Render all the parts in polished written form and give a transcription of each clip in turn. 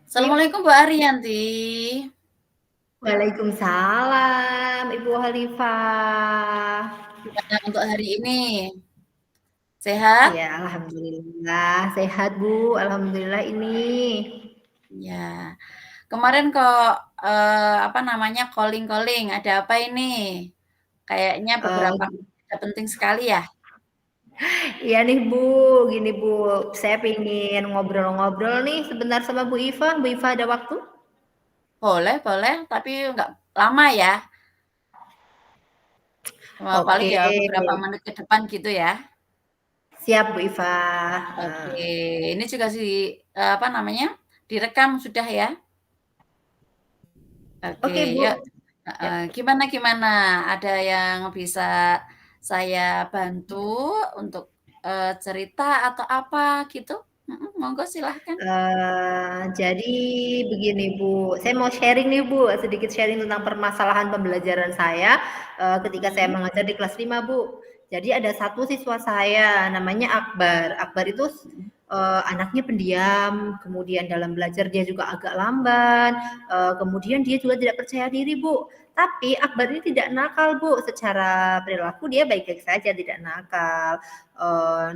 Assalamualaikum Bu Ariyanti. Waalaikumsalam Ibu Khalifah. Gimana untuk hari ini? Sehat? Ya, alhamdulillah sehat Bu. Alhamdulillah ini. Ya. Kemarin kok apa namanya calling-calling. Ada apa ini? Kayaknya beberapa Eh, ada penting sekali ya. iya nih Bu, gini Bu, saya pengen ngobrol-ngobrol nih sebentar sama Bu Iva. Bu Iva ada waktu? Boleh, boleh, tapi nggak lama ya. Paling Oke, ya beberapa menit ke depan gitu ya. siap Bu Iva. Oke, Eh, ini juga apa namanya direkam sudah ya. Oke, Oke yuk. Bu. Gimana gimana? Ada yang bisa saya bantu untuk cerita atau apa gitu? Monggo silahkan. Jadi begini Bu, saya mau sharing nih Bu, sedikit sharing tentang permasalahan pembelajaran saya ketika saya Mm, mengajar di kelas 5 Bu. Jadi ada satu siswa saya namanya Akbar. Akbar itu mm. anaknya pendiam, kemudian dalam belajar dia juga agak lamban, kemudian dia juga tidak percaya diri Bu. Tapi Akbar ini tidak nakal Bu, secara perilaku dia baik-baik saja, tidak nakal.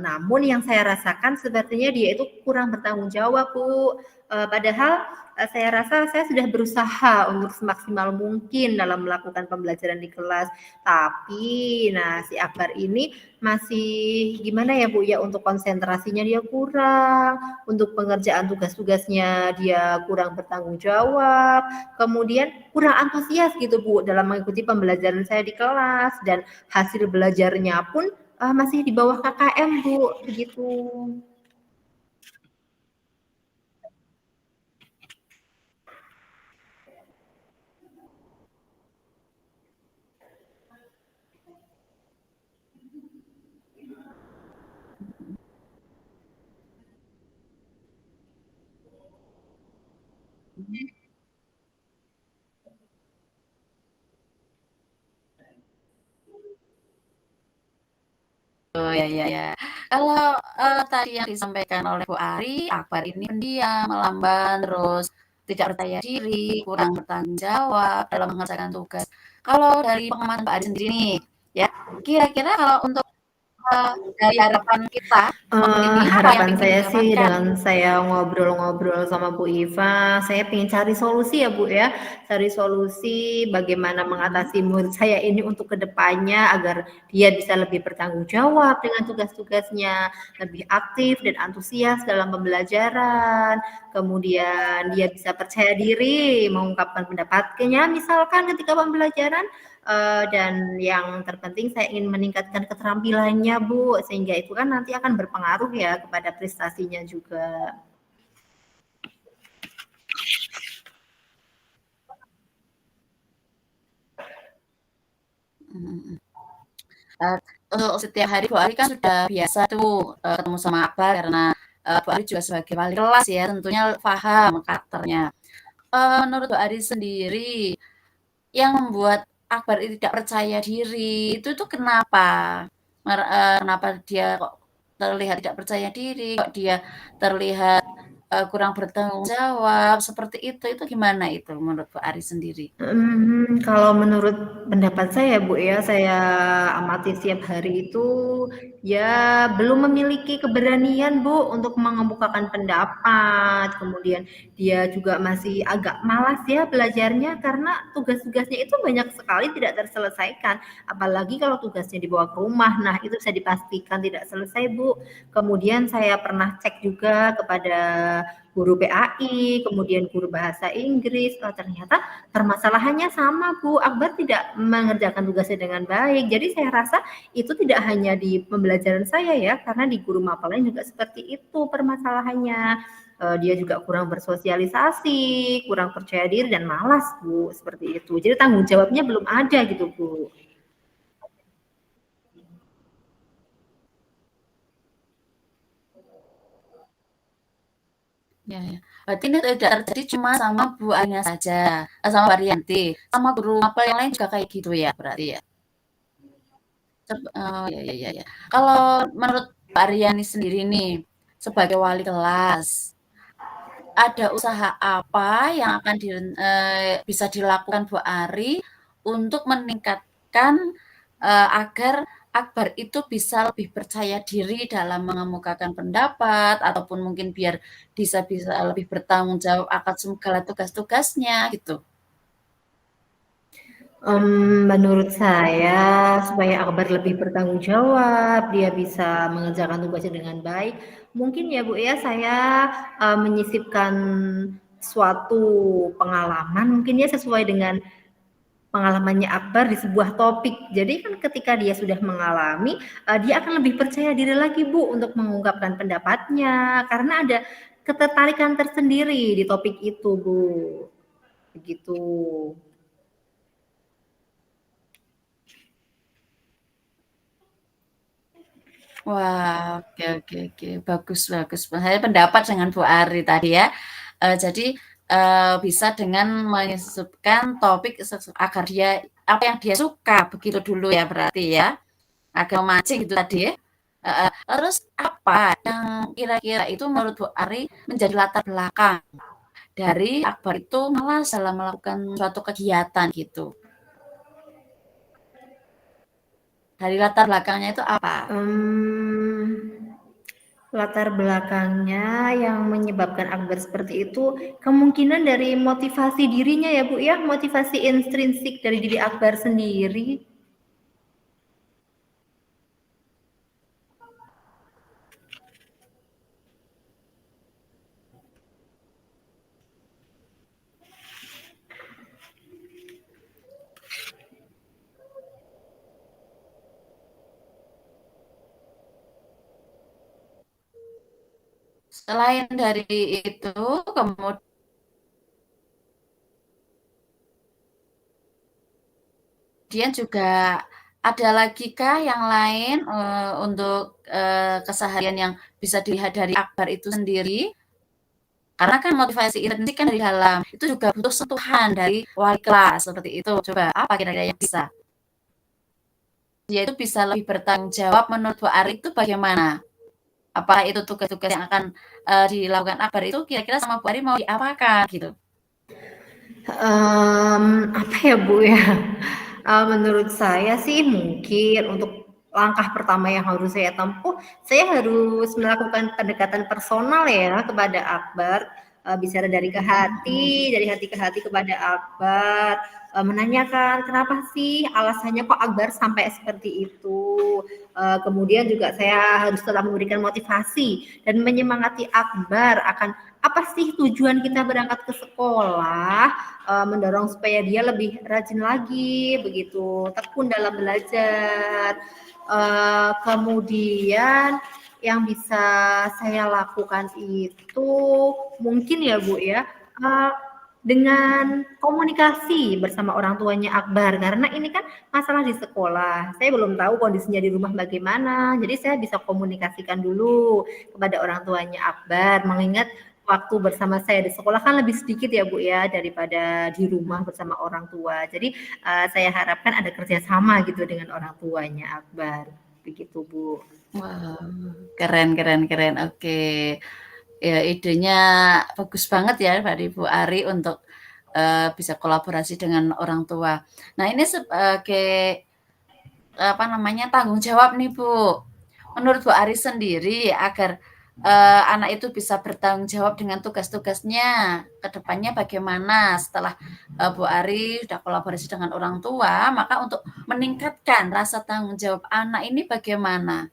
Namun yang saya rasakan sepertinya dia itu kurang bertanggung jawab, Bu. Padahal saya rasa saya sudah berusaha untuk semaksimal mungkin dalam melakukan pembelajaran di kelas. Tapi, nah si Akbar ini masih gimana ya Bu ya untuk konsentrasinya dia kurang, untuk pengerjaan tugas-tugasnya dia kurang bertanggung jawab, kemudian kurang antusias gitu Bu dalam mengikuti pembelajaran saya di kelas dan hasil belajarnya pun masih di bawah KKM Bu, begitu. Oh ya ya ya. Kalau tadi yang disampaikan oleh Bu Ari, Akbar ini pendiam, melamban, terus tidak percaya diri, kurang bertanggung jawab dalam mengerjakan tugas. Kalau dari pengamatan Mbak Ari sendiri nih, ya kira-kira kalau untuk dari harapan kita waktu ini apa yang Harapan ingin saya sih didapatkan? dengan saya ngobrol-ngobrol sama Bu Iva, saya pengen cari solusi ya Bu ya, cari solusi bagaimana Mhm. mengatasi murid saya ini untuk kedepannya agar dia bisa lebih bertanggung jawab dengan tugas-tugasnya, lebih aktif dan antusias dalam pembelajaran, kemudian dia bisa percaya diri mengungkapkan pendapatnya misalkan ketika pembelajaran, dan yang terpenting saya ingin meningkatkan keterampilannya Bu, sehingga itu kan nanti akan berpengaruh ya kepada prestasinya juga. Mhm. Eee, untuk setiap hari Bu Ari kan sudah biasa tuh, ketemu sama Akbar karena, Bu Ari juga sebagai wali kelas ya tentunya paham karakternya. Menurut Bu Ari sendiri, yang membuat Akbar itu tidak percaya diri itu tuh kenapa? Kenapa dia kok terlihat tidak percaya diri, kok dia terlihat, kurang bertanggung jawab, seperti itu gimana itu menurut Bu Ari sendiri? Kalau menurut pendapat saya Bu ya, saya amati setiap hari itu, ya belum memiliki keberanian Bu untuk mengemukakan pendapat, kemudian dia juga masih agak malas ya belajarnya karena tugas-tugasnya itu banyak sekali tidak terselesaikan, apalagi kalau tugasnya dibawa ke rumah, nah itu bisa dipastikan tidak selesai Bu. Kemudian saya pernah cek juga kepada guru PAI, kemudian guru bahasa Inggris, ternyata permasalahannya sama Bu, Akbar tidak mengerjakan tugasnya dengan baik. Jadi saya rasa itu tidak hanya di pembelajaran saya ya, karena di guru MAPA lain juga seperti itu permasalahannya. Dia juga kurang bersosialisasi, kurang percaya diri dan malas Bu, seperti itu. Jadi tanggung jawabnya belum ada gitu Bu. Ya ya. Berarti ini tidak terjadi cuma sama Bu Anya saja, sama Mbak Rianti, sama guru mapel yang lain juga kayak gitu ya berarti ya? Oh, ya ya ya ya. Kalau menurut Mbak Riani sendiri nih, sebagai wali kelas, ada usaha apa yang akan bisa dilakukan Bu Ari untuk meningkatkan, agar Akbar itu bisa lebih percaya diri dalam mengemukakan pendapat ataupun mungkin biar bisa lebih bertanggung jawab akan segala tugas-tugasnya gitu? Menurut saya supaya Akbar lebih bertanggung jawab, dia bisa mengerjakan tugasnya dengan baik, mungkin ya Bu ya saya, menyisipkan suatu pengalaman mungkin ya sesuai dengan pengalamannya Akbar di sebuah topik. Jadi kan ketika dia sudah mengalami, dia akan lebih percaya diri lagi Bu untuk mengungkapkan pendapatnya, karena ada ketertarikan tersendiri di topik itu Bu, begitu. Wah, oke oke oke, bagus bagus. Saya pendapat dengan Bu Ari tadi ya. Jadi, bisa dengan menyisipkan topik agar dia apa yang dia suka, begitu dulu ya berarti ya? Agak memancing gitu tadi ya? Heeh. Terus apa yang kira-kira itu menurut Bu Ari menjadi latar belakang dari Akbar itu malas dalam melakukan suatu kegiatan gitu? Dari latar belakangnya itu apa? Mmm, latar belakangnya yang menyebabkan Akbar seperti itu, kemungkinan dari motivasi dirinya ya, Bu, ya, motivasi intrinsik dari diri Akbar sendiri. Selain dari itu, kemudian juga ada lagi kah yang lain untuk keseharian yang bisa dilihat dari Akbar itu sendiri? Karena kan motivasi intrinsik kan dari dalam, itu juga butuh sentuhan dari wali kelas seperti itu. Coba apa kira-kira yang bisa? Dia itu bisa lebih bertanggung jawab menurut Bu Ari itu bagaimana? Apakah itu tugas-tugas yang akan dilakukan Akbar itu kira-kira sama Bu Ari mau diapakan gitu? Apa ya, Bu, ya, menurut saya sih mungkin untuk langkah pertama yang harus saya tempuh, saya harus melakukan pendekatan personal ya kepada Akbar, bicara dari hati ke hati kepada Akbar, menanyakan kenapa sih alasannya kok Akbar sampai seperti itu. Kemudian juga saya harus telah memberikan motivasi dan menyemangati Akbar akan apa sih tujuan kita berangkat ke sekolah, mendorong supaya dia lebih rajin lagi, begitu, tekun dalam belajar. Kemudian yang bisa saya lakukan itu mungkin ya Bu ya, dengan komunikasi bersama orang tuanya Akbar, karena ini kan masalah di sekolah. Saya belum tahu kondisinya di rumah bagaimana, jadi saya bisa komunikasikan dulu kepada orang tuanya Akbar, mengingat waktu bersama saya di sekolah kan lebih sedikit ya Bu ya, daripada di rumah bersama orang tua. Jadi, saya harapkan ada kerjasama gitu dengan orang tuanya Akbar, begitu Bu. Wah, keren keren keren. Oke. Ya, idenya bagus banget ya dari Bu Ari untuk bisa kolaborasi dengan orang tua. Nah, ini sebagai apa namanya tanggung jawab nih Bu. Menurut Bu Ari sendiri agar anak itu bisa bertanggung jawab dengan tugas-tugasnya ke depannya bagaimana setelah Bu Ari sudah kolaborasi dengan orang tua, maka untuk meningkatkan rasa tanggung jawab anak ini bagaimana?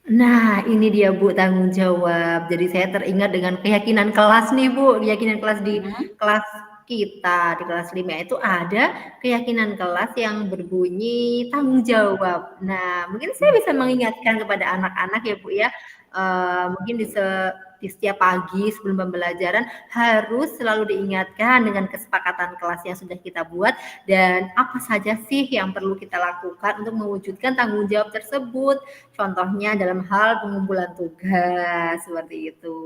Nah, ini dia Bu, tanggung jawab. Jadi saya teringat dengan keyakinan kelas nih Bu, keyakinan kelas di Mhm. kelas kita, di kelas 5 itu ada keyakinan kelas yang berbunyi tanggung jawab. Nah, mungkin saya bisa mengingatkan kepada anak-anak ya Bu ya, mungkin di setiap pagi sebelum pembelajaran harus selalu diingatkan dengan kesepakatan kelas yang sudah kita buat dan apa saja sih yang perlu kita lakukan untuk mewujudkan tanggung jawab tersebut. Contohnya dalam hal pengumpulan tugas, seperti itu.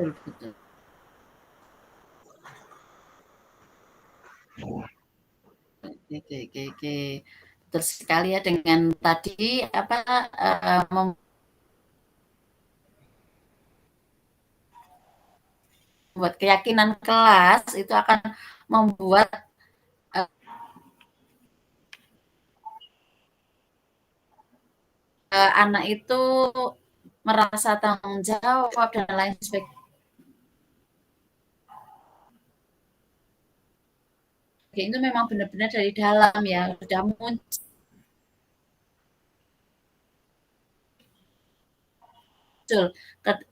Betul betul. Oke. Betul sekali ya dengan tadi apa, membuat keyakinan kelas itu akan membuat, anak itu merasa tanggung jawab dan lain sebagainya. Itu memang benar-benar dari dalam ya, sudah muncul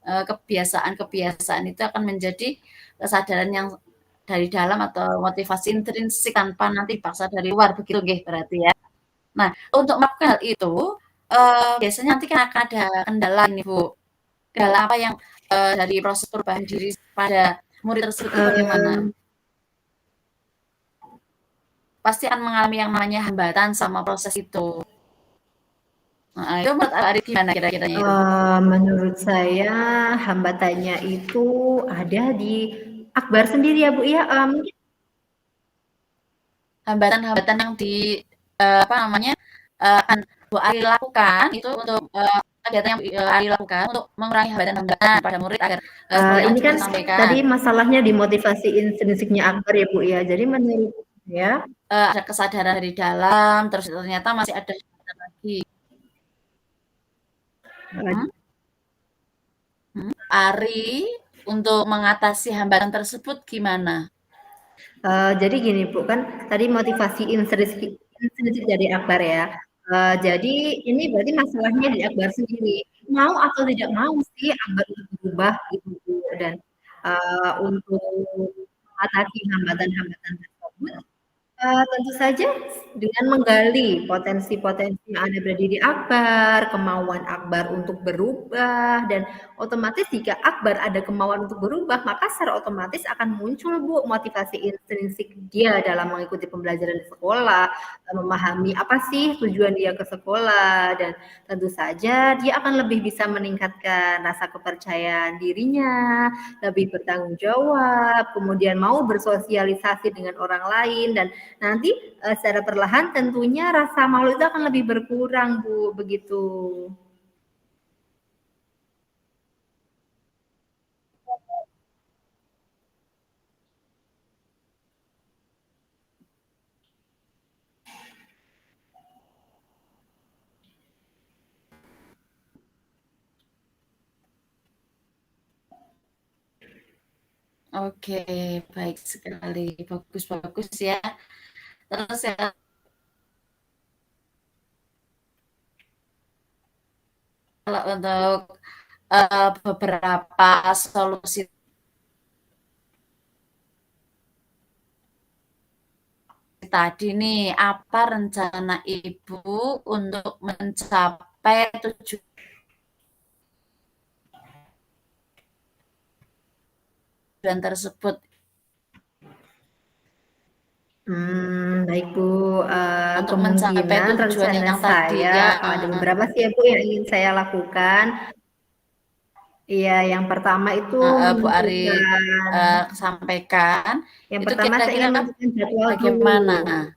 kebiasaan-kebiasaan itu akan menjadi kesadaran yang dari dalam atau motivasi intrinsik tanpa nanti paksa dari luar, begitu nggih berarti ya. Nah, untuk melakukan hal itu, biasanya nanti kan akan ada kendala nih, Bu. Kendala apa yang, dari proses perubahan diri pada murid tersebut itu bagaimana? Pasti akan mengalami yang namanya hambatan sama proses itu. Itu menurut Arif gimana kira-kiranya itu? Menurut saya hambatannya itu ada di Akbar sendiri ya Bu ya. Mungkin Hambatan-hambatan yang di apa namanya akan Bu Ari lakukan itu untuk kegiatan yang Ari lakukan untuk mengurangi hambatan-hambatan pada murid agar seperti yang ini kan seperti sampaikan tadi masalahnya di motivasi intrinsiknya Akbar ya Bu ya. Jadi menurut saya ada kesadaran dari dalam terus ternyata masih ada hambatan lagi. Hmm? Ari untuk mengatasi hambatan tersebut gimana? Jadi gini Bu, kan tadi motivasi intrinsik dari Akbar ya. Jadi ini berarti masalahnya di Akbar sendiri. Mau atau tidak mau sih Akbar untuk berubah gitu Bu. Dan untuk mengatasi hambatan-hambatan tersebut, tentu saja dengan menggali potensi-potensi yang ada pada diri Akbar, kemauan Akbar untuk berubah, dan otomatis jika Akbar ada kemauan untuk berubah, maka secara otomatis akan muncul Bu motivasi intrinsik dia dalam mengikuti pembelajaran di sekolah, memahami apa sih tujuan dia ke sekolah, dan tentu saja dia akan lebih bisa meningkatkan rasa kepercayaan dirinya, lebih bertanggung jawab, kemudian mau bersosialisasi dengan orang lain, dan nanti secara perlahan tentunya rasa malu itu akan lebih berkurang Bu, begitu. Oke, baik sekali. Bagus ya. Terus ya kalau untuk beberapa solusi tadi nih, apa rencana Ibu untuk mencapai tujuan tersebut? Baik Bu, Untuk mencapai kemungkinan tujuan rencana yang tadi saya yang ada beberapa sih ya Bu yang ingin saya lakukan. Iya, yang pertama itu Bu Ari menentukan sampaikan, yang itu pertama saya kira-kira ingin menentukan jadwal dulu bagaimana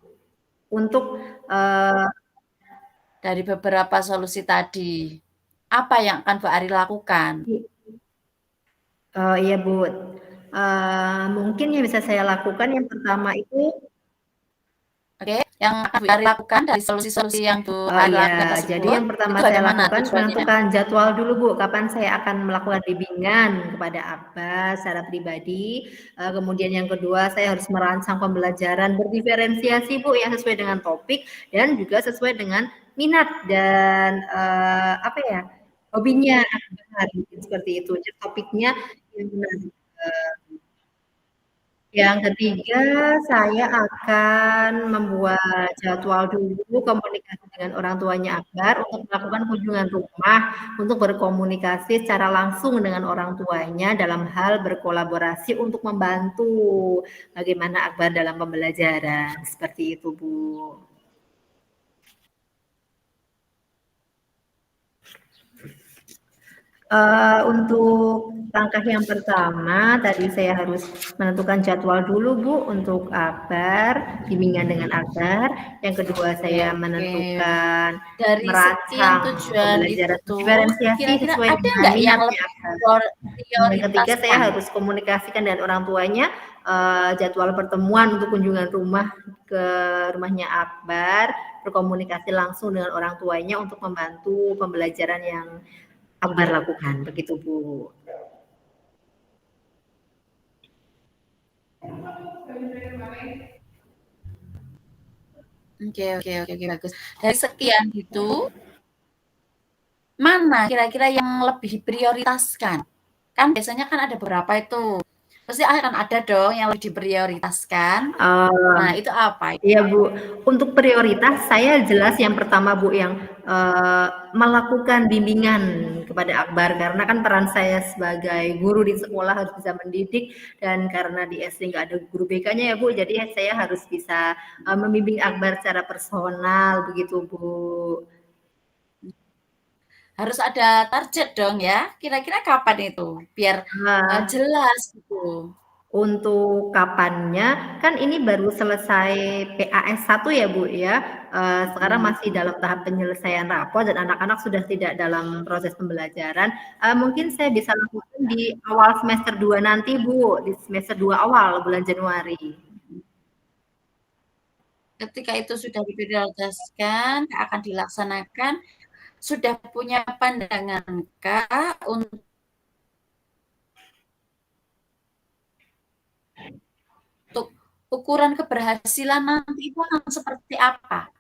untuk, eee dari beberapa solusi tadi? Apa yang akan Bu Ari lakukan? iya Bu, mungkin yang bisa saya lakukan yang pertama itu Oke, yang akan Bu Ari lakukan dari solusi-solusi yang Bu oh Ari lakukan iya, jadi tersebut, yang pertama itu saya bagaimana lakukan tujuannya? menentukan jadwal dulu Bu, kapan saya akan melakukan bimbingan kepada Akbar secara pribadi, kemudian yang kedua saya harus merancang pembelajaran berdiferensiasi Bu, yang sesuai dengan topik dan juga sesuai dengan minat dan, apa ya, hobinya Akbar, seperti itu. Jadi topiknya yang menarik. Yang ketiga, saya akan membuat jadwal dulu komunikasi dengan orang tuanya Akbar untuk melakukan kunjungan rumah, untuk berkomunikasi secara langsung dengan orang tuanya dalam hal berkolaborasi untuk membantu bagaimana Akbar dalam pembelajaran. Seperti itu, Bu. Untuk langkah yang pertama, tadi saya harus menentukan jadwal dulu, Bu, untuk akbar, bimbingan dengan akbar. Yang kedua, Oke saya oke. menentukan Dari sekian merancang tujuan pembelajaran itu, diferensiasi kira-kira sesuai ada dengan nggak yang minatnya lebih akbar. Yang ketiga, saya diprioritaskan? harus komunikasikan dengan orang tuanya, jadwal pertemuan untuk kunjungan rumah ke rumahnya akbar, berkomunikasi langsung dengan orang tuanya untuk membantu pembelajaran yang akbar lakukan, begitu, Bu. Oke, bagus. Dari sekian itu, mana kira-kira yang lebih diprioritaskan? Kan biasanya kan ada beberapa itu. Pasti akan ada dong yang lebih diprioritaskan. Uh, Nah, itu apa? Iya, Bu. Untuk prioritas saya jelas yang pertama, Bu, yang melakukan bimbingan kepada akbar karena kan peran saya sebagai guru di sekolah harus bisa mendidik dan karena di SD nggak ada guru BK-nya ya, Bu. Jadi saya harus bisa membimbing akbar secara personal begitu, Bu. Harus ada target dong ya. Kira-kira kapan itu? Biar Nah, jelas gitu. untuk kapannya, kan ini baru selesai PAS 1 ya, Bu, ya. Sekarang Hmm. masih dalam tahap penyelesaian rapor dan anak-anak sudah tidak dalam proses pembelajaran. Mungkin saya bisa lakukan di awal semester 2 nanti, Bu, di semester 2 awal bulan Januari. Ketika itu sudah diprioritaskan, akan dilaksanakan, sudah punya pandangan Kak untuk ukuran keberhasilan nanti itu akan seperti apa?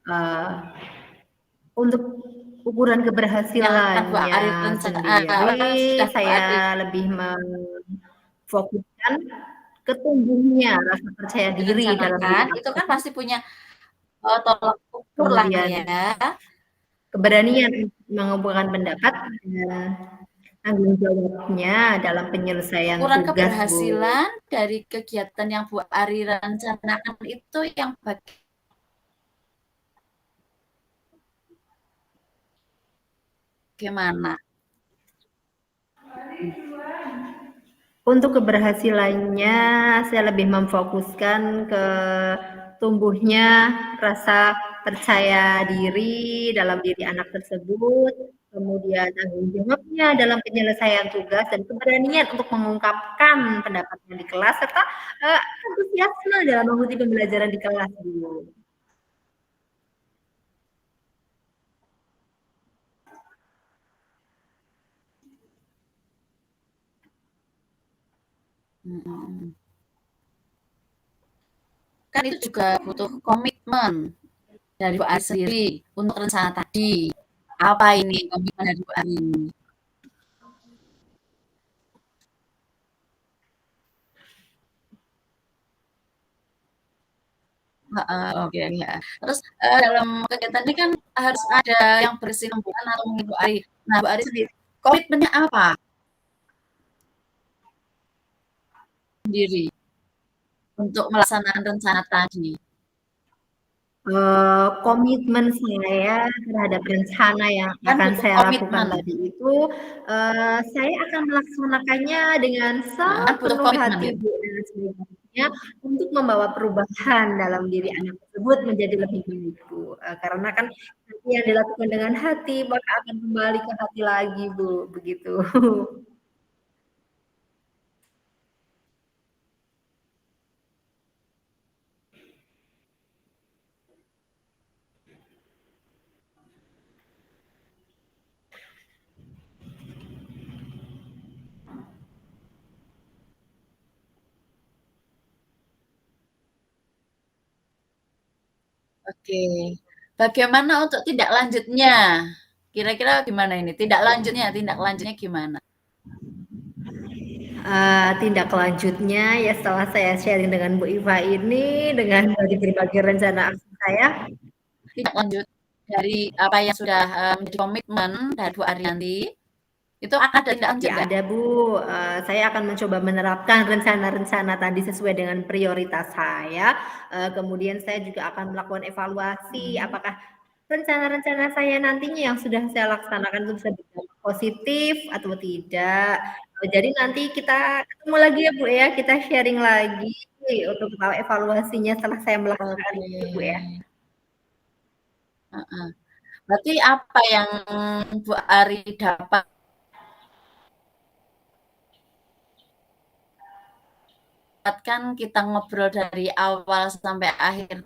Uh, untuk ukuran Yang akan Bu keberhasilannya Ari rencana sudah sendiri, Bu Ari saya lebih memfokuskan ke tumbuhnya rasa percaya diri dalam diri rencanakan, itu kan akbar. pasti punya tolak ukur lah Kemudian ya. keberanian mengumpulkan pendapat dan tanggung jawabnya dalam penyelesaian Ukuran tugas, Bu. keberhasilan dari kegiatan yang Bu Ari rencanakan itu yang bagaimana? Untuk keberhasilannya, saya lebih memfokuskan ke tumbuhnya rasa percaya diri dalam diri anak tersebut, kemudian tanggung jawabnya dalam penyelesaian tugas dan keberanian untuk mengungkapkan pendapatnya di kelas serta antusiasme dalam mengikuti pembelajaran di kelas, Bu. Hmm. Kan itu juga butuh komitmen dari Bu Ari sendiri untuk rencana tadi. Apa ini komitmen dari Bu Ari? Heeh, oke ya. Terus dalam kegiatan ini kan harus ada yang berkesinambungan atau mungkin Bu Ari. Nah, Bu Ari sendiri komitmennya apa sendiri untuk melaksanakan rencana tadi? Komitmen saya terhadap rencana yang Kan akan butuh saya lakukan komitmen. tadi itu, saya akan melaksanakannya dengan Kan butuh sepenuh komitmen hati, ya. Bu, dan sebaik-baiknya untuk membawa perubahan dalam diri anak tersebut menjadi lebih baik, Bu. Karena kan nanti yang dilakukan dengan hati, maka akan kembali ke hati lagi, Bu, begitu. Oke. Bagaimana untuk tindak lanjutnya? Kira-kira gimana ini? Tindak lanjutnya gimana? Tindak lanjutnya ya setelah saya sharing dengan Bu Iva ini, dengan dari berbagai rencana aksi saya, Tindak lanjut dari apa yang sudah menjadi komitmen dari Bu Ariyanti, itu akan ada tindak lanjut ya nggak? ada Bu, saya akan mencoba menerapkan rencana-rencana tadi sesuai dengan prioritas saya, kemudian saya juga akan melakukan evaluasi Hmm. apakah rencana-rencana saya nantinya yang sudah saya laksanakan itu bisa berdampak positif atau tidak. Jadi nanti kita ketemu lagi ya Bu ya, kita sharing lagi untuk tahu evaluasinya setelah saya melaksanakan Oke. itu Bu ya. Heeh. Berarti apa yang Bu Ari dapat kan kita ngobrol dari awal sampai akhir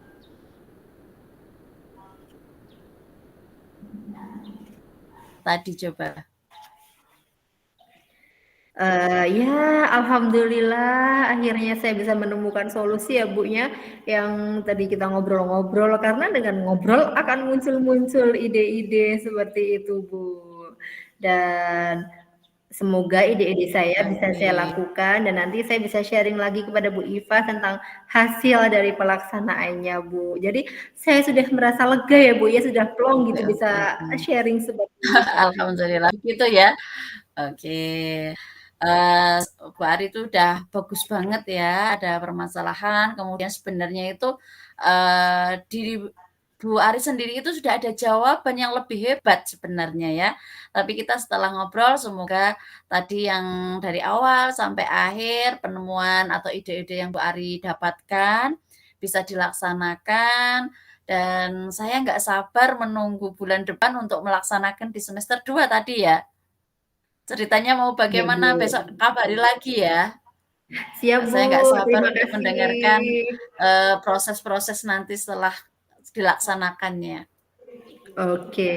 tadi coba? Ya alhamdulillah akhirnya saya bisa menemukan solusi ya Bu ya, yang tadi kita ngobrol-ngobrol karena dengan ngobrol akan muncul-muncul ide-ide seperti itu Bu. Dan semoga ide-ide saya bisa saya Oke. lakukan dan nanti saya bisa sharing lagi kepada Bu Iva tentang hasil dari pelaksanaannya Bu. Jadi saya sudah merasa lega ya Bu ya, sudah plong Oke gitu oke bisa oke. sharing seperti itu. Alhamdulillah gitu ya. Oke. Bu Ari itu udah bagus banget ya, ada permasalahan, kemudian sebenarnya itu, diri Bu Ari sendiri itu sudah ada jawaban yang lebih hebat sebenarnya ya. Tapi kita setelah ngobrol semoga tadi yang dari awal sampai akhir penemuan atau ide-ide yang Bu Ari dapatkan bisa dilaksanakan dan saya nggak sabar menunggu bulan depan untuk melaksanakan di semester 2 tadi ya. Ceritanya mau Iya bagaimana Bu. besok kabari lagi ya. Siap Saya Bu, nggak sabar terima untuk mendengarkan kasih. proses-proses nanti setelah dilaksanakannya. Oke,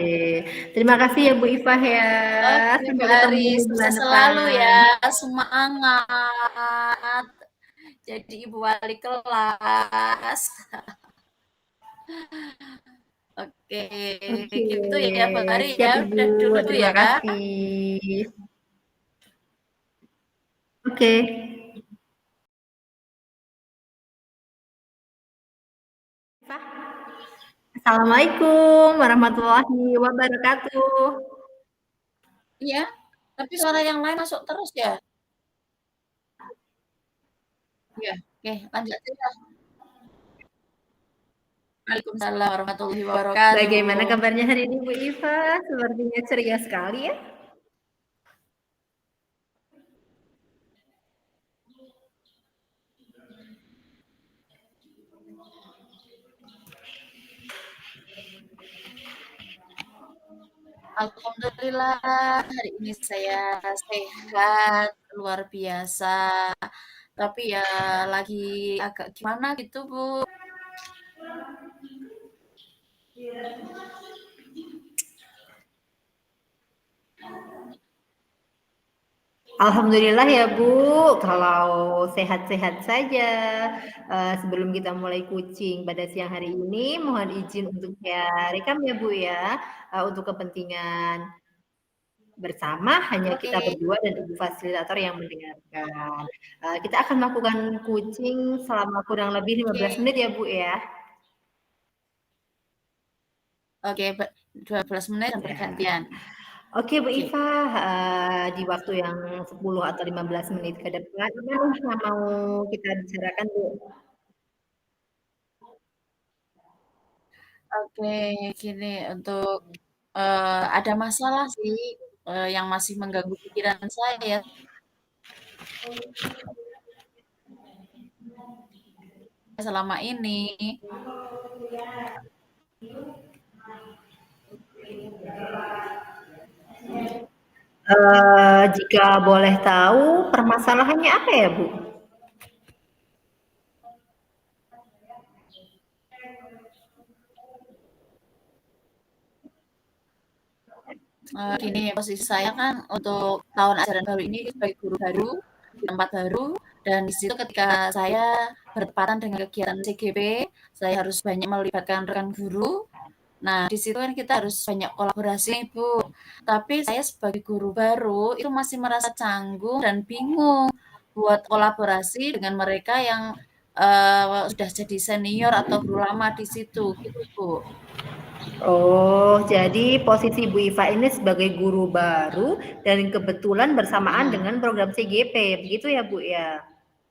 terima kasih ya Bu Ifah ya. Oke, Sampai Mbak ketemu Aris, bulan sukses selalu depan. ya, semangat jadi ibu wali kelas. Oke, Oke, gitu ya Mbak Ari siap ya, Ibu. udah dulu Terima ya. kasih. Oke. Assalamualaikum warahmatullahi wabarakatuh. Iya, tapi suara yang lain masuk terus ya? Iya, oke lanjut aja. Waalaikumsalam warahmatullahi Bagaimana wabarakatuh. kabarnya hari ini Bu Iva? Sepertinya ceria sekali ya. Alhamdulillah hari ini saya sehat, luar biasa. Tapi ya lagi agak gimana gitu, Bu. Alhamdulillah ya Bu, kalau sehat-sehat saja. Sebelum kita mulai kucing pada siang hari ini, mohon izin untuk saya rekam ya Bu ya, untuk kepentingan bersama hanya kita Oke, berdua dan Ibu fasilitator yang mendengarkan. Kita akan melakukan kucing selama kurang lebih 15 oke. menit ya Bu ya. Oke, 12 menit dan Ya. pergantian. Oke Bu Oke. Iva, di waktu yang 10 atau 15 menit ke depan, apa nih yang mau kita bicarakan Bu? Oke, gini untuk ada masalah sih yang masih mengganggu pikiran saya selama ini. Jika boleh tahu permasalahannya apa ya Bu? Gini, posisi saya kan untuk tahun ajaran baru ini sebagai guru baru di tempat baru dan di situ ketika saya bertepatan dengan kegiatan CGP, saya harus banyak melibatkan rekan guru. Nah, di situ kan kita harus banyak kolaborasi, Bu. Tapi saya sebagai guru baru itu masih merasa canggung dan bingung buat kolaborasi dengan mereka yang sudah jadi senior atau guru lama di situ, gitu, Bu. Oh, jadi posisi Bu Iva ini sebagai guru baru dan kebetulan bersamaan Mhm. dengan program CGP, begitu ya Bu ya?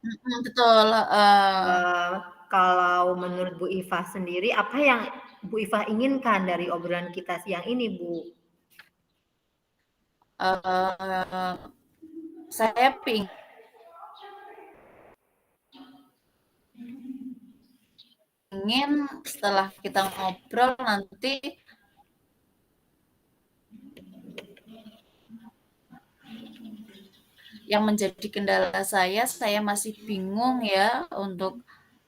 Mhm, betul, heeh. kalau menurut Bu Ifah sendiri, apa yang Bu Ifah inginkan dari obrolan kita siang ini, Bu? Eee, saya ingin setelah kita ngobrol nanti yang menjadi kendala saya masih bingung ya untuk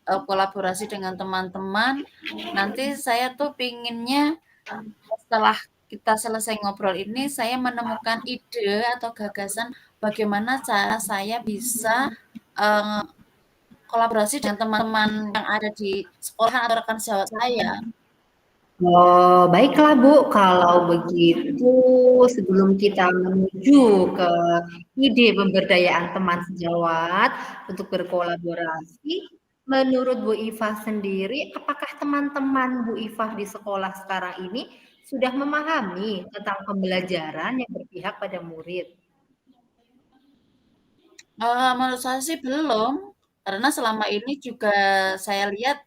kolaborasi dengan teman-teman. Nanti saya tuh pinginnya setelah kita selesai ngobrol ini, saya menemukan ide atau gagasan bagaimana cara saya bisa uh, kolaborasi dengan teman-teman yang ada di sekolah atau rekan sejawat saya. Oh, baiklah Bu, kalau begitu sebelum kita menuju ke ide pemberdayaan teman sejawat untuk berkolaborasi, menurut Bu Ifah sendiri, apakah teman-teman Bu Ifah di sekolah sekarang ini sudah memahami tentang pembelajaran yang berpihak pada murid? Menurut saya sih belum, karena selama ini juga saya lihat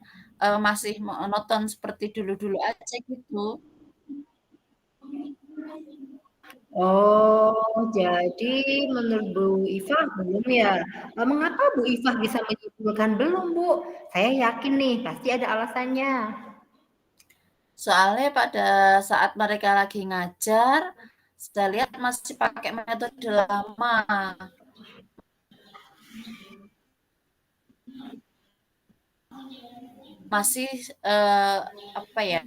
masih monoton seperti dulu-dulu aja gitu. Oh, jadi menurut Bu Ifah belum ya? Mengapa Bu Ifah bisa menyimpulkan belum, Bu? Saya yakin nih, pasti ada alasannya. Soalnya pada saat mereka lagi ngajar, saya lihat masih pakai metode lama. Masih, apa ya,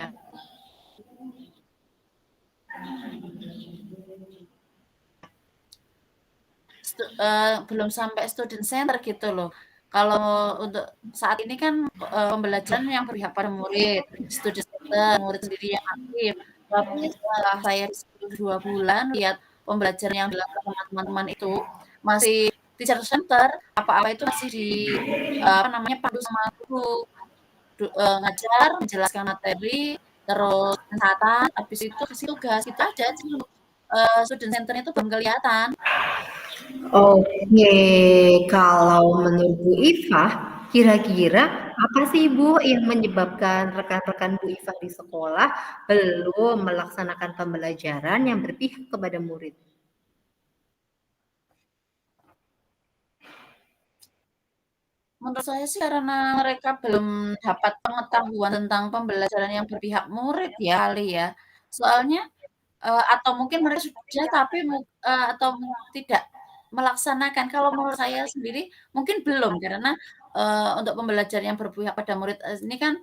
belum sampai student center gitu loh. Kalau untuk saat ini kan, pembelajaran yang berpihak pada murid, student center, murid sendiri yang aktif. Tapi setelah saya di situ 2 bulan lihat pembelajaran yang dilakukan sama teman-teman itu masih teacher center, apa-apa itu masih di, apa namanya, pandu sama guru. Ngajar, menjelaskan materi, terus mencatat, habis itu kasih tugas, gitu aja. Jadi untuk, student center-nya itu belum kelihatan. Oke, kalau menurut Bu Ifah, kira-kira apa sih Bu yang menyebabkan rekan-rekan Bu Ifah di sekolah belum melaksanakan pembelajaran yang berpihak kepada murid? Menurut saya sih karena mereka belum dapat pengetahuan tentang pembelajaran yang berpihak murid ya kali ya. Soalnya, atau mungkin mereka sudah tapi atau tidak melaksanakan. Kalau menurut saya sendiri mungkin belum karena, untuk pembelajaran yang berpihak pada murid, ini kan,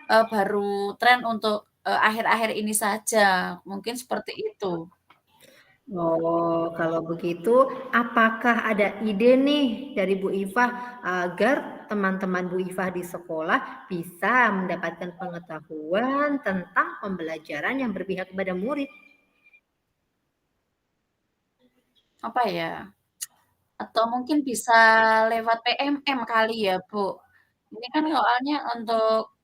baru tren untuk, akhir-akhir ini saja, mungkin seperti itu. Oh, kalau begitu, apakah ada ide nih dari Bu Ifah agar teman-teman Bu Ifah di sekolah bisa mendapatkan pengetahuan tentang pembelajaran yang berpihak kepada murid? Apa ya, atau mungkin bisa lewat PMM kali ya, Bu? Ini kan soalnya untuk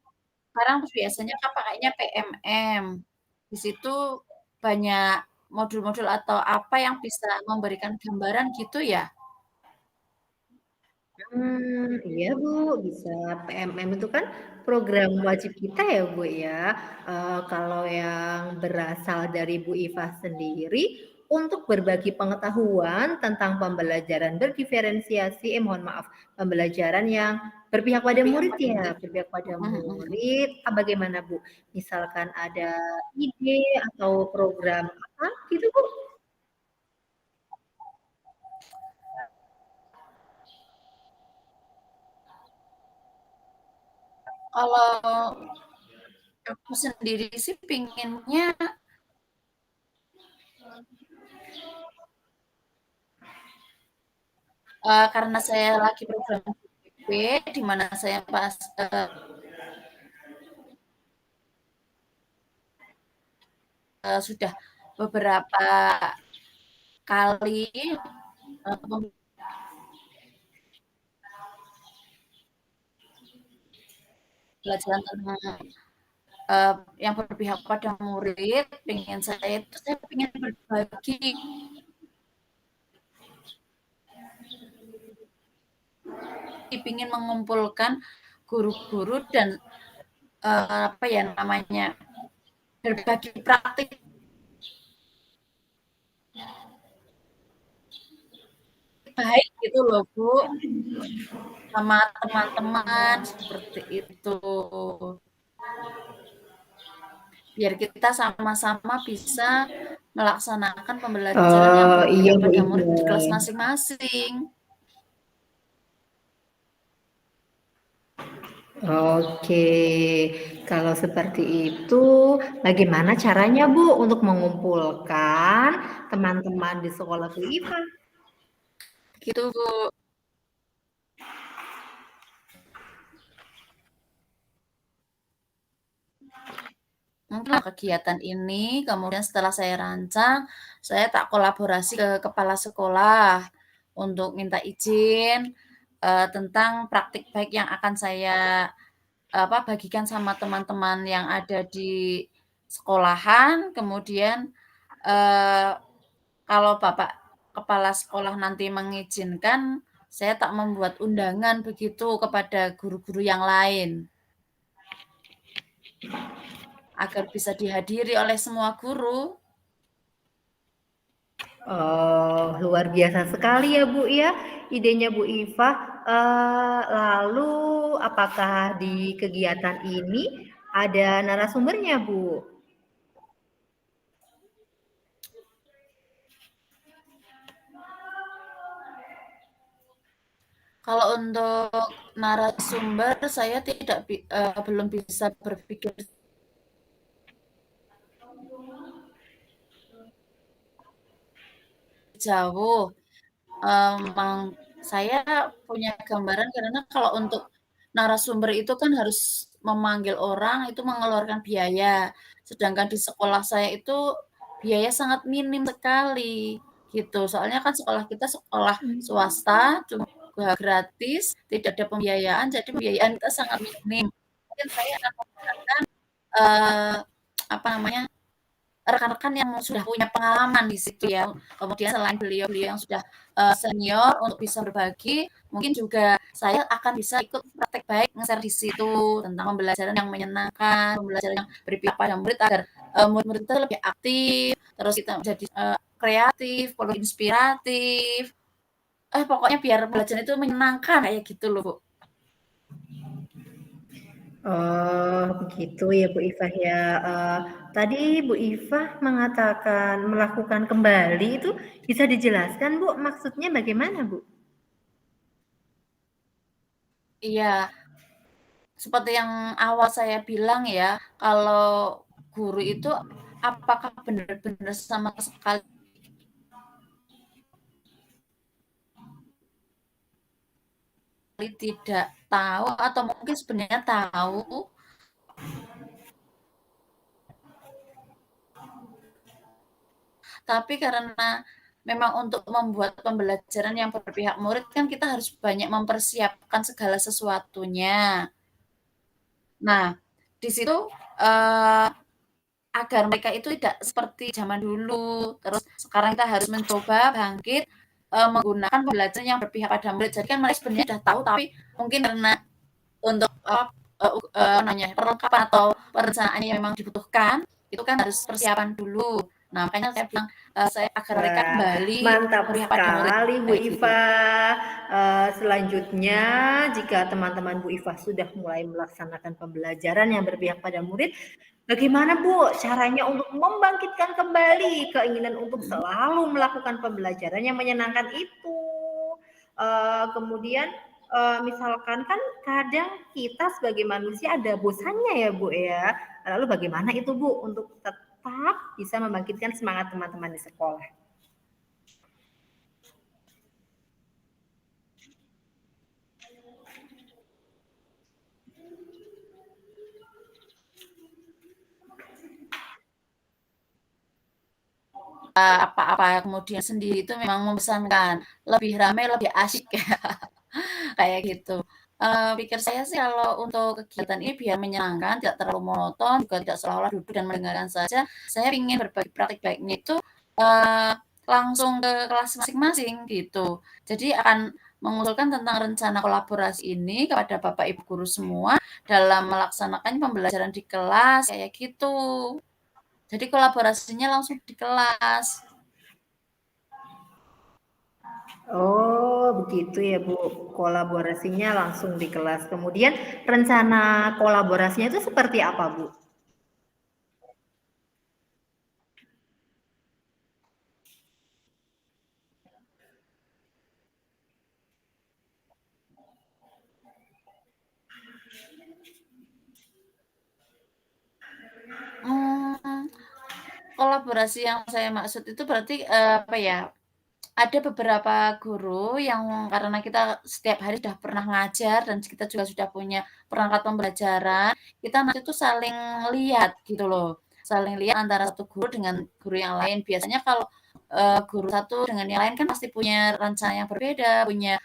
sekarang biasanya kan pakainya PMM. Di situ banyak modul-modul atau apa yang bisa memberikan gambaran gitu ya? Iya Bu, bisa PMM itu kan program wajib kita ya Bu ya. Kalau yang berasal dari Bu Ifah sendiri untuk berbagi pengetahuan tentang pembelajaran berdiferensiasi, mohon maaf, pembelajaran yang berpihak pada Berpihak murid pada ya, murid. berpihak pada Mhm mhm. murid, bagaimana Bu? Misalkan ada ide atau program apa gitu Bu? Kalau aku sendiri sih pinginnya, karena saya lagi program PJJ di mana saya pas, sudah beberapa kali, pembelajaran tentang yang berpihak pada murid, pengen saya itu saya pengen berbagi, ingin mengumpulkan guru-guru dan apa ya namanya, berbagi praktik baik gitu loh Bu, sama teman-teman seperti itu. Biar kita sama-sama bisa melaksanakan pembelajaran yang Oh, iya berpihak Bu pada murid di kelas Iva. masing-masing. Oke, kalau seperti itu, bagaimana caranya Bu untuk mengumpulkan teman-teman di sekolah Bu Iva? Gitu Bu. Mungkin kegiatan ini, kemudian setelah saya rancang, saya tak kolaborasi ke kepala sekolah untuk minta izin tentang praktik baik yang akan saya bagikan sama teman-teman yang ada di sekolahan. Kemudian eee, kalau Bapak kepala sekolah nanti mengizinkan, saya tak membuat undangan begitu kepada guru-guru yang lain. Agar bisa dihadiri oleh semua guru. Oh, luar biasa sekali ya Bu ya, idenya Bu Iva. Lalu apakah di kegiatan ini ada narasumbernya Bu? Kalau untuk narasumber saya belum bisa berpikir jauh. Saya punya gambaran karena kalau untuk narasumber itu kan harus memanggil orang, itu mengeluarkan biaya. Sedangkan di sekolah saya itu biaya sangat minim sekali, gitu. Soalnya kan sekolah kita sekolah swasta, juga gratis, tidak ada pembiayaan, jadi pembiayaan kita sangat minim. Mungkin saya akan menggunakan, eee, apa namanya, rekan-rekan yang sudah punya pengalaman di situ ya. Kemudian selain beliau-beliau yang sudah senior untuk bisa berbagi, mungkin juga saya akan bisa ikut praktek baik nge-share di situ tentang pembelajaran yang menyenangkan, pembelajaran yang berpihak pada murid agar murid-murid kita lebih aktif, terus kita menjadi kreatif, perlu inspiratif. Pokoknya biar pembelajaran itu menyenangkan kayak gitu loh, Bu. Oh, begitu ya Bu Iva ya. Tadi Bu Iva mengatakan melakukan kembali itu bisa dijelaskan Bu, maksudnya bagaimana Bu? Iya, seperti yang awal saya bilang ya, kalau guru itu apakah benar-benar sama sekali tidak tahu atau mungkin sebenarnya tahu, tapi karena memang untuk membuat pembelajaran yang berpihak murid kan kita harus banyak mempersiapkan segala sesuatunya. Nah, di situ uh, agar mereka itu tidak seperti zaman dulu. Terus sekarang kita harus mencoba bangkit menggunakan pembelajaran yang berpihak pada murid. Jadi kan mereka sebenarnya sudah tahu, tapi mungkin karena untuk perlengkapan atau perencanaan yang memang dibutuhkan, itu kan harus persiapan dulu. Nah, makanya saya bilang saya agar mereka Wah, kembali mantap berpihak pada murid sekali Bu kayak gitu. Iva. Selanjutnya, jika teman-teman Bu Iva sudah mulai melaksanakan pembelajaran yang berpihak pada murid, bagaimana Bu caranya untuk membangkitkan kembali keinginan untuk selalu melakukan pembelajaran yang menyenangkan itu? Kemudian misalkan kan kadang kita sebagai manusia ada bosannya ya Bu ya. Lalu bagaimana itu Bu untuk tetap bisa membangkitkan semangat teman-teman di sekolah? Apa-apa kemudian sendiri itu memang membosankan, lebih ramai lebih asyik kayak gitu. Pikir saya sih kalau untuk kegiatan ini biar menyenangkan, tidak terlalu monoton, juga tidak seolah-olah duduk dan mendengarkan saja. Saya ingin berbagi praktik baiknya itu langsung ke kelas masing-masing gitu. Jadi akan mengusulkan tentang rencana kolaborasi ini kepada Bapak Ibu guru semua dalam melaksanakan pembelajaran di kelas kayak gitu. Jadi kolaborasinya langsung di kelas. Oh, begitu ya, Bu. Kolaborasinya langsung di kelas. Kemudian rencana kolaborasinya itu seperti apa, Bu? Hmm, kolaborasi yang saya maksud itu berarti apa ya? Ada beberapa guru yang karena kita setiap hari sudah pernah ngajar dan kita juga sudah punya perangkat pembelajaran, kita nanti tuh saling lihat gitu loh. Saling lihat antara satu guru dengan guru yang lain. Biasanya kalau guru satu dengan yang lain kan pasti punya rencana yang berbeda, punya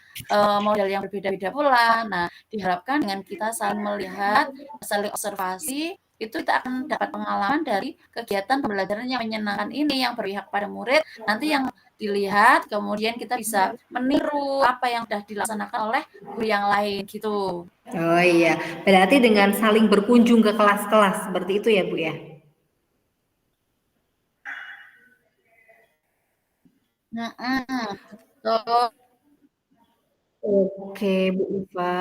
model yang berbeda-beda pula. Nah, diharapkan dengan kita saling melihat, saling observasi, itu kita akan dapat pengalaman dari kegiatan pembelajaran yang menyenangkan ini, yang berpihak pada murid. Nanti yang dilihat, kemudian kita bisa meniru apa yang sudah dilaksanakan oleh guru yang lain gitu. Oh iya, berarti dengan saling berkunjung ke kelas-kelas seperti itu ya, Bu ya? Mhm, betul. Oke, Bu Iva.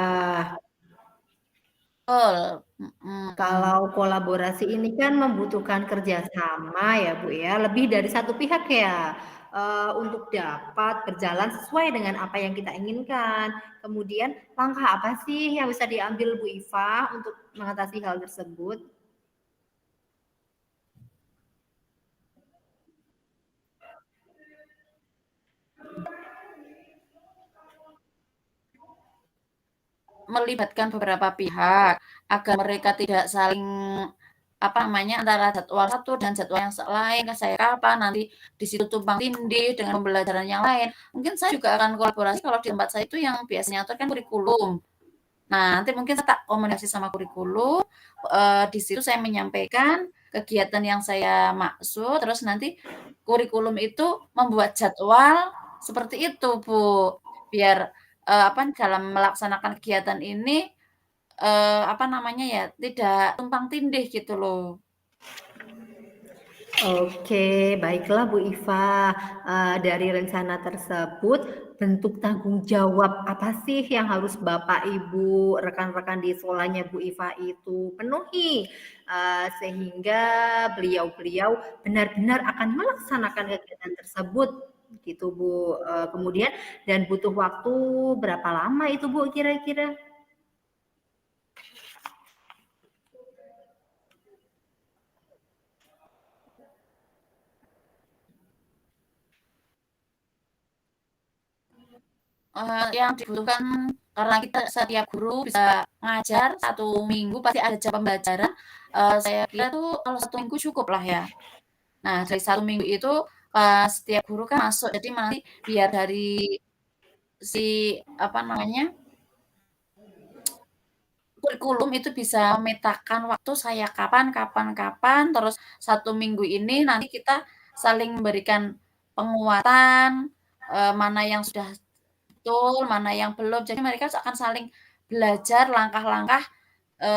Betul, mhm. Kalau kolaborasi ini kan membutuhkan kerjasama ya, Bu ya, lebih dari satu pihak ya, untuk dapat berjalan sesuai dengan apa yang kita inginkan. Kemudian langkah apa sih yang bisa diambil Bu Iva untuk mengatasi hal tersebut? Melibatkan beberapa pihak agar mereka tidak saling apa namanya antara jadwal satu dan jadwal yang lain saya kapan nanti di situ tumpang tindih dengan pembelajaran yang lain mungkin saya juga akan kolaborasi kalau di tempat saya itu yang biasanya atur kan kurikulum. Nah, nanti mungkin saya tak komunikasi sama kurikulum, di situ saya menyampaikan kegiatan yang saya maksud, terus nanti kurikulum itu membuat jadwal seperti itu, Bu. Biar, apa, dalam melaksanakan kegiatan ini, apa namanya ya, tidak tumpang tindih gitu loh. Oke, baiklah Bu Iva. Dari rencana tersebut, bentuk tanggung jawab apa sih yang harus Bapak, Ibu, rekan-rekan di sekolahnya Bu Iva itu penuhi, sehingga beliau-beliau benar-benar akan melaksanakan kegiatan tersebut, gitu Bu. Kemudian dan butuh waktu berapa lama itu Bu kira-kira? Yang dibutuhkan karena kita setiap guru bisa ngajar 1 minggu pasti ada jam pembelajaran, saya kira tuh kalau 1 minggu cukup lah ya. Nah, dari 1 minggu itu, setiap guru kan masuk, jadi nanti biar dari si, apa namanya, kurikulum itu bisa memetakan waktu saya kapan kapan kapan, terus 1 minggu ini nanti kita saling memberikan penguatan, mana yang sudah betul, mana yang belum. Jadi mereka akan saling belajar langkah-langkah,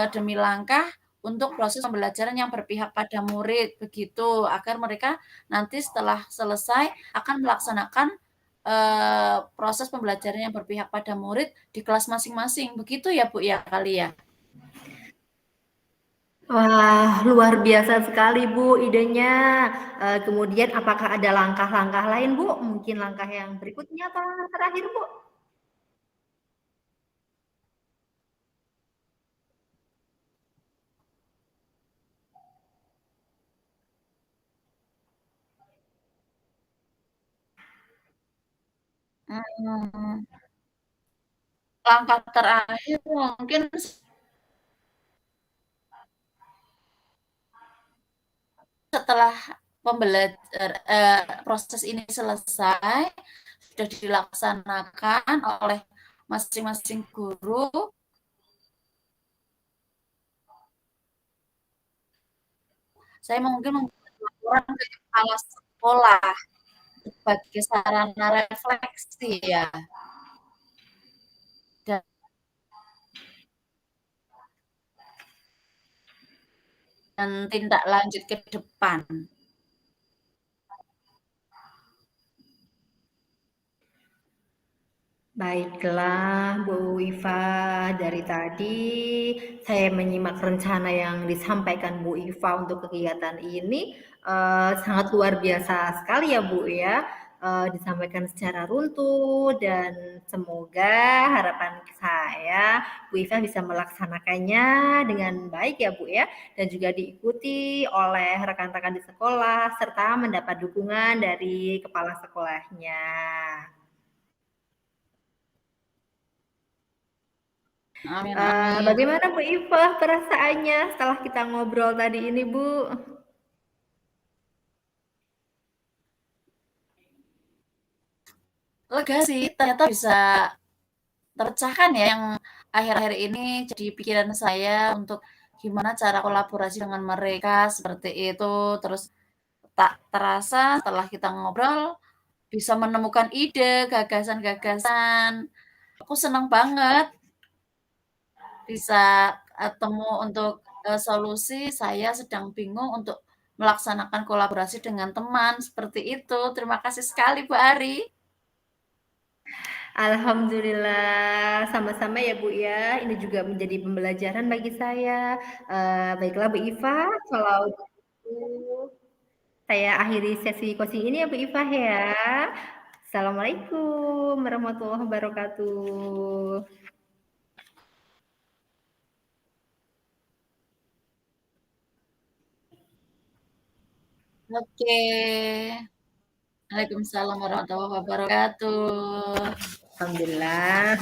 demi langkah untuk proses pembelajaran yang berpihak pada murid, begitu. Agar mereka nanti setelah selesai akan melaksanakan, proses pembelajaran yang berpihak pada murid di kelas masing-masing. Begitu ya, Bu, ya, kali ya? Wah, luar biasa sekali Bu idenya. Kemudian apakah ada langkah-langkah lain Bu? Mungkin langkah yang berikutnya atau langkah terakhir Bu? Mhm. Langkah terakhir mungkin setelah proses ini selesai, sudah dilaksanakan oleh masing-masing guru, saya mungkin membuat laporan ke kepala sekolah sebagai sarana refleksi ya. dan tindak lanjut ke depan. Baiklah, Bu Iva, dari tadi saya menyimak rencana yang disampaikan Bu Iva untuk kegiatan ini sangat luar biasa sekali ya Bu ya. Disampaikan secara runtuh dan semoga harapan saya Bu Iva bisa melaksanakannya dengan baik ya Bu ya, dan juga diikuti oleh rekan-rekan di sekolah serta mendapat dukungan dari kepala sekolahnya. Amin amin. Bagaimana Bu Iva perasaannya setelah kita ngobrol tadi ini, Bu? Lega sih, ternyata bisa terpecahkan ya yang akhir-akhir ini jadi pikiran saya untuk gimana cara kolaborasi dengan mereka seperti itu. Terus tak terasa setelah kita ngobrol bisa menemukan ide, gagasan-gagasan. Aku senang banget bisa temu untuk solusi. Saya sedang bingung untuk melaksanakan kolaborasi dengan teman seperti itu. Terima kasih sekali Bu Ari. Alhamdulillah, sama-sama ya Bu ya. Ini juga menjadi pembelajaran bagi saya. Baiklah Bu Iva, kalau begitu saya akhiri sesi coaching ini ya Bu Iva ya. Assalamualaikum warahmatullahi wabarakatuh. Oke. Waalaikumsalam warahmatullahi wabarakatuh. Alhamdulillah.